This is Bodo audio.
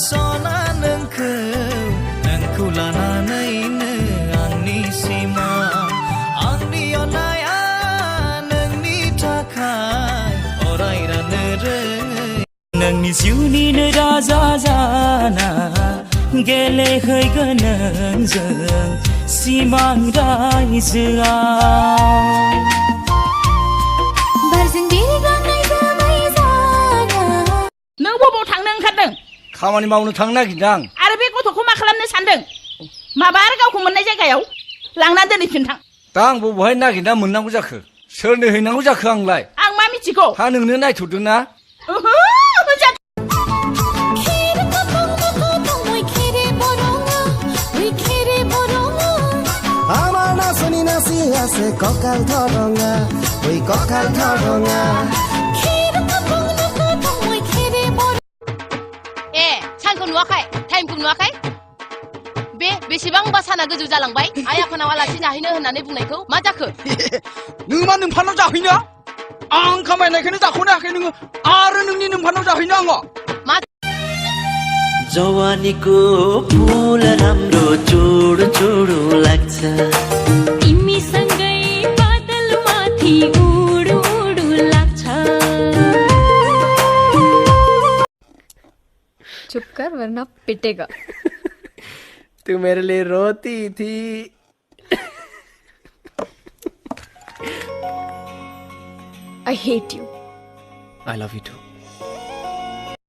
सना नोंखौ नोंखौ लानानैनो आंनि सिमा आंनि अननाया नोंनि थाखाय अराय राननो रोङै नोंनि जिउनिनो राजा जाना गेलेहैगोन नोंजों सिमां रायजोआव बारजों बिरग्लांनाय जोमै जाना नों बबाव थांनो ओंखारदों खामानि मावनो थांनो नागिरदां आरो बे गथ'खौ मा खालामनो सानदों माबा आरो गावखौ मोननाय जायगायाव लांना दोनहैफिनथां दा आं बबेहाय नागिरना मोननांगौ जाखो सोरनो हैनांगौ जाखो आंलाय आं मा मिथिगौ हा नोंनो नायथ'दों ना ककाल थरङा ओइ ककाल थरङा ए सानखौ नुवाखै टाइमखौ नुवाखै बे बेसेबांबा साना गोजौ जालांबाय आइ आफानाव आलासि जाहैनो होननानै बुंनायखौ मा जाखो नों मा नोंफानाव जाहैनो आं खामायनायखौनो जाख'नो हायाखै नोङो आरो नोंनि नोंफानाव जाहैनो आङो मा जवानीको फुल राम्रो चुडु चुडु लाग्छ चुप कर वरना पिटेगा तू मेरे लिए रोती थी I hate you I love you too